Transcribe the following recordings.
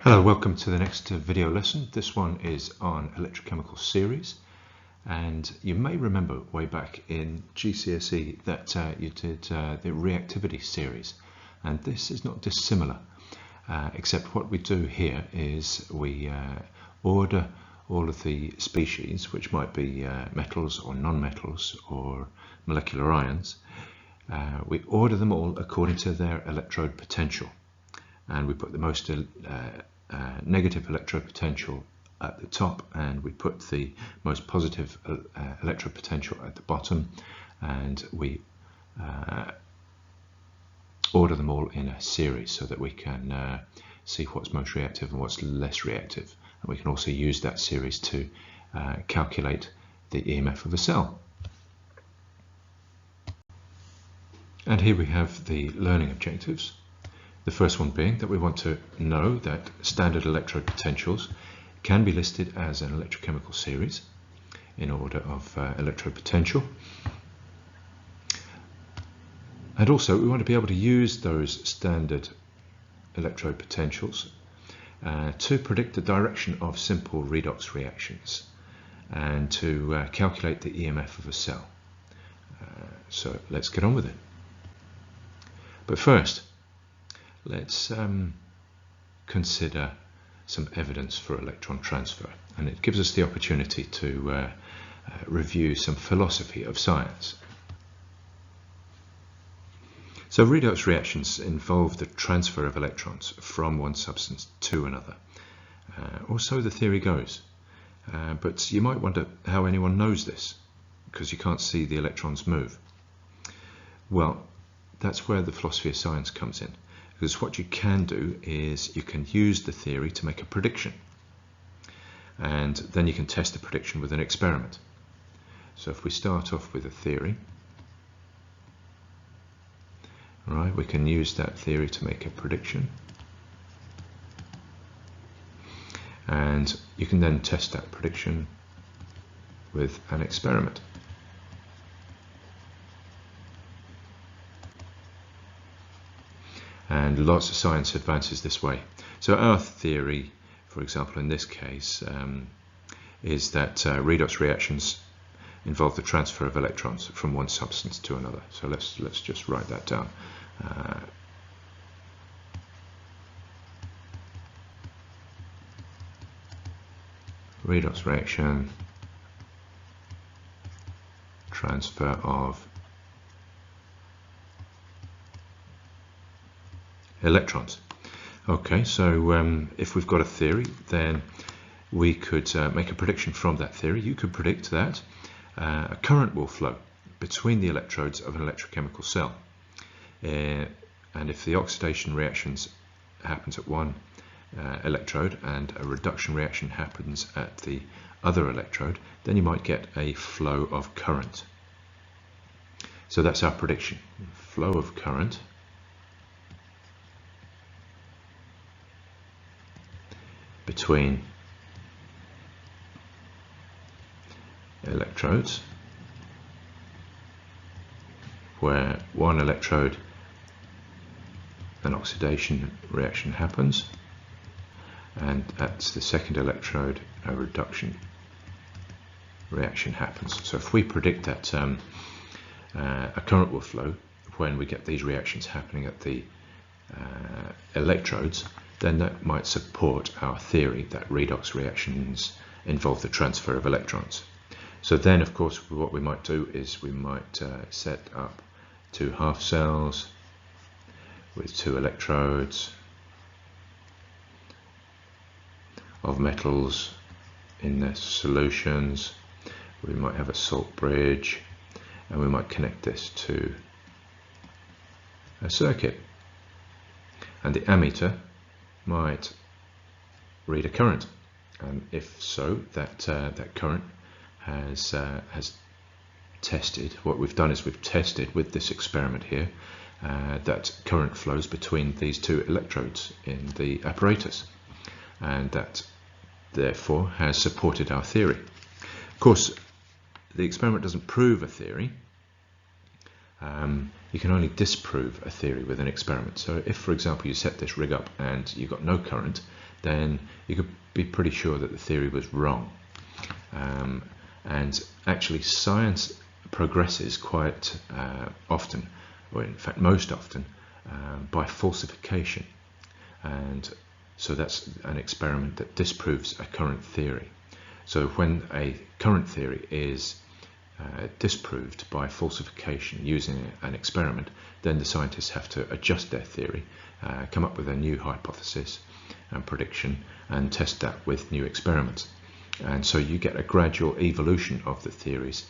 Hello, welcome to the next video lesson. This one is on electrochemical series, and you may remember way back in GCSE that you did the reactivity series, and this is not dissimilar, except what we do here is we order all of the species, which might be metals or non-metals or molecular ions. We order them all according to their electrode potential, and we put the most negative electrode potential at the top, and we put the most positive electrode potential at the bottom, and we order them all in a series so that we can see what's most reactive and what's less reactive. And we can also use that series to calculate the EMF of a cell. And here we have the learning objectives. The first one being that we want to know that standard electrode potentials can be listed as an electrochemical series in order of electrode potential. And also we want to be able to use those standard electrode potentials to predict the direction of simple redox reactions and to calculate the EMF of a cell. So let's get on with it. But first, let's consider some evidence for electron transfer, and it gives us the opportunity to review some philosophy of science. So redox reactions involve the transfer of electrons from one substance to another, or so the theory goes. But you might wonder how anyone knows this, because you can't see the electrons move. Well, that's where the philosophy of science comes in. Because what you can do is you can use the theory to make a prediction, and then you can test the prediction with an experiment. So if we start off with a theory, right, we can use that theory to make a prediction, and you can then test that prediction with an experiment. And lots of science advances this way. So our theory, for example, in this case, is that redox reactions involve the transfer of electrons from one substance to another. So let's just write that down. Redox reaction, transfer of electrons. Okay, so if we've got a theory, then we could make a prediction from that theory. You could predict that a current will flow between the electrodes of an electrochemical cell. And if the oxidation reactions happens at one electrode and a reduction reaction happens at the other electrode, then you might get a flow of current. So that's our prediction. Flow of current between electrodes, where one electrode an oxidation reaction happens, and at the second electrode a reduction reaction happens. So if we predict that a current will flow when we get these reactions happening at the electrodes, then that might support our theory that redox reactions involve the transfer of electrons. So then, of course, what we might do is we might set up two half cells with two electrodes of metals in their solutions. We might have a salt bridge, and we might connect this to a circuit, and the ammeter might read a current, and if so, that current has tested. What we've done is we've tested with this experiment here that current flows between these two electrodes in the apparatus, and that therefore has supported our theory. Of course, the experiment doesn't prove a theory. You can only disprove a theory with an experiment. So if, for example, you set this rig up and you got no current, then you could be pretty sure that the theory was wrong. And actually science progresses quite often, or in fact most often, by falsification. And so that's an experiment that disproves a current theory. So when a current theory is disproved by falsification using an experiment, then the scientists have to adjust their theory, come up with a new hypothesis and prediction, and test that with new experiments. And so you get a gradual evolution of the theories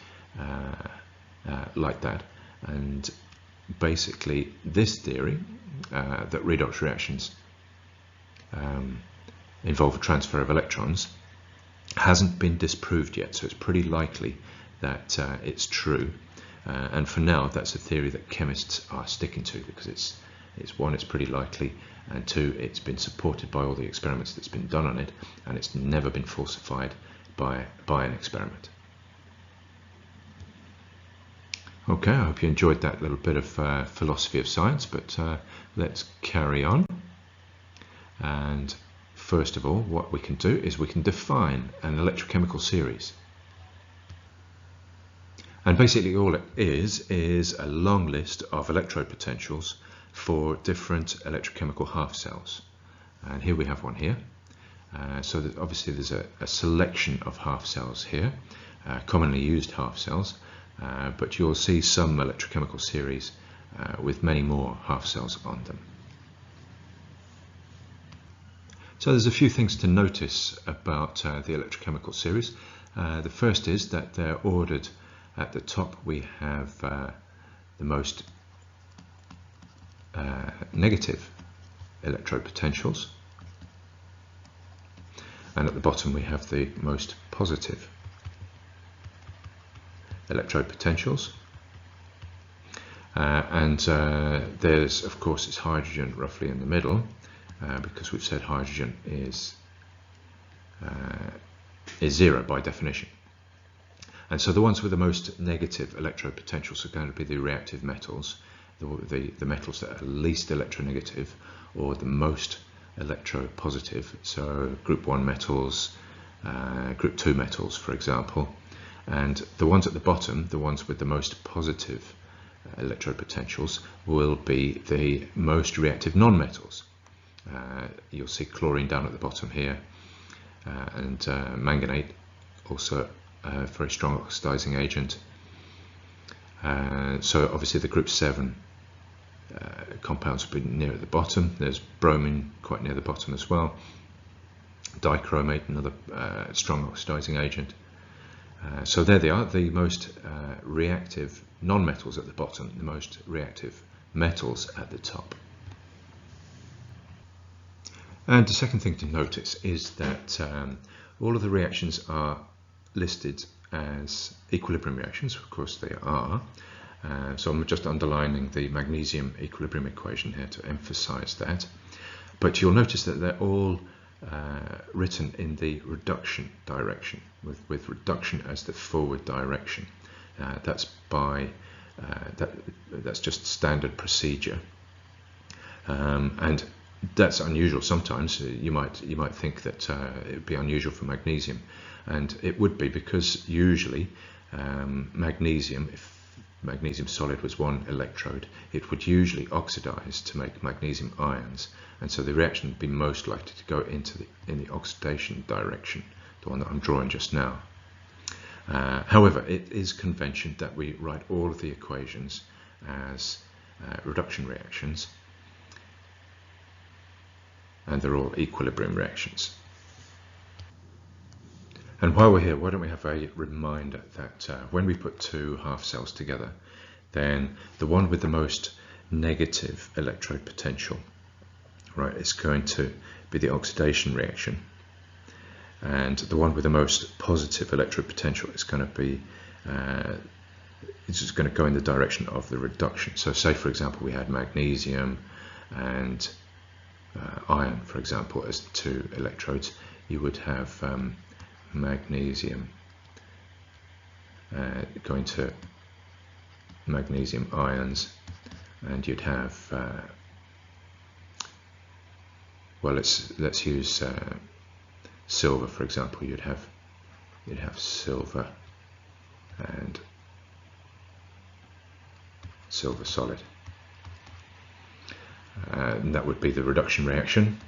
like that. And basically this theory, that redox reactions involve a transfer of electrons, hasn't been disproved yet, so it's pretty likely that it's true. And for now, that's a theory that chemists are sticking to, because it's one, it's pretty likely, and two, it's been supported by all the experiments that's been done on it, and it's never been falsified by an experiment. Okay, I hope you enjoyed that little bit of philosophy of science, but let's carry on. And first of all, what we can do is we can define an electrochemical series. And basically all it is a long list of electrode potentials for different electrochemical half cells. And here we have one here. So that obviously there's a selection of half cells here, commonly used half cells, but you'll see some electrochemical series with many more half cells on them. So there's a few things to notice about the electrochemical series. The first is that they're ordered. At the top we have the most negative electrode potentials, and at the bottom we have the most positive electrode potentials. And there's, of course, it's hydrogen roughly in the middle, because we've said hydrogen is zero by definition. And so the ones with the most negative electrode potentials are going to be the reactive metals, the metals that are least electronegative or the most electropositive. So group 1 metals, group 2 metals, for example. And the ones at the bottom, the ones with the most positive electrode potentials, will be the most reactive non-metals. You'll see chlorine down at the bottom here, and manganate, also a very strong oxidizing agent. So obviously the group 7 compounds will be near at the bottom. There's bromine quite near the bottom as well. Dichromate, another strong oxidizing agent. So there they are, the most reactive non-metals at the bottom, the most reactive metals at the top. And the second thing to notice is that all of the reactions are listed as equilibrium reactions. Of course they are. So I'm just underlining the magnesium equilibrium equation here to emphasize that. But you'll notice that they're all written in the reduction direction, with reduction as the forward direction. That's just standard procedure, and that's unusual. Sometimes you might think that it would be unusual for magnesium, and it would be, because usually magnesium, if magnesium solid was one electrode, it would usually oxidize to make magnesium ions, and so the reaction would be most likely to go in the oxidation direction, the one that I'm drawing just now. However, it is convention that we write all of the equations as reduction reactions, and they're all equilibrium reactions. And while we're here, why don't we have a reminder that when we put two half cells together, then the one with the most negative electrode potential, right, is going to be the oxidation reaction, and the one with the most positive electrode potential is going to be it's just going to go in the direction of the reduction. So say, for example, we had magnesium and iron, for example, as the two electrodes. You would have magnesium going to magnesium ions, and you'd have well, let's use silver for example. You'd have silver and silver solid, and that would be the reduction reaction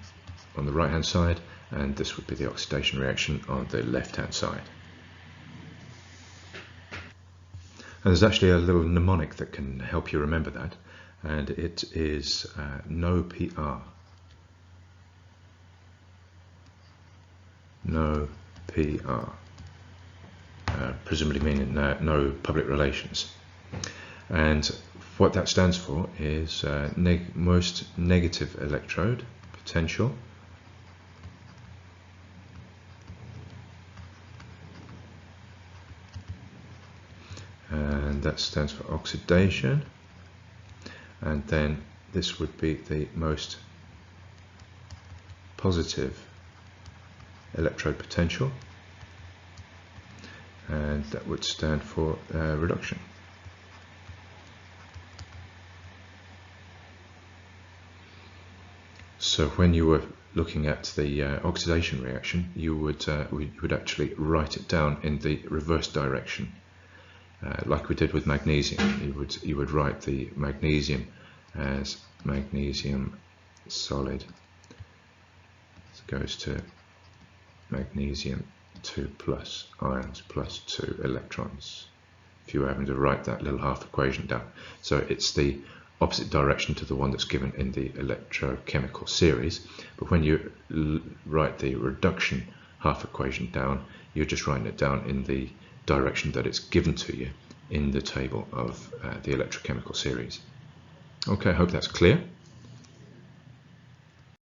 on the right hand side, and this would be the oxidation reaction on the left hand side. And there's actually a little mnemonic that can help you remember that, and it is no PR. No PR. Presumably meaning no public relations. And what that stands for is most negative electrode potential and that stands for oxidation, and then this would be the most positive electrode potential, and that would stand for reduction. So when you were looking at the oxidation reaction, you would actually write it down in the reverse direction, like we did with magnesium. You would write the magnesium as magnesium solid. It goes to magnesium 2 plus ions plus 2 electrons. If you were having to write that little half equation down, so it's the opposite direction to the one that's given in the electrochemical series. But when you write the reduction half equation down, you're just writing it down in the direction that it's given to you in the table of the electrochemical series. Okay, I hope that's clear.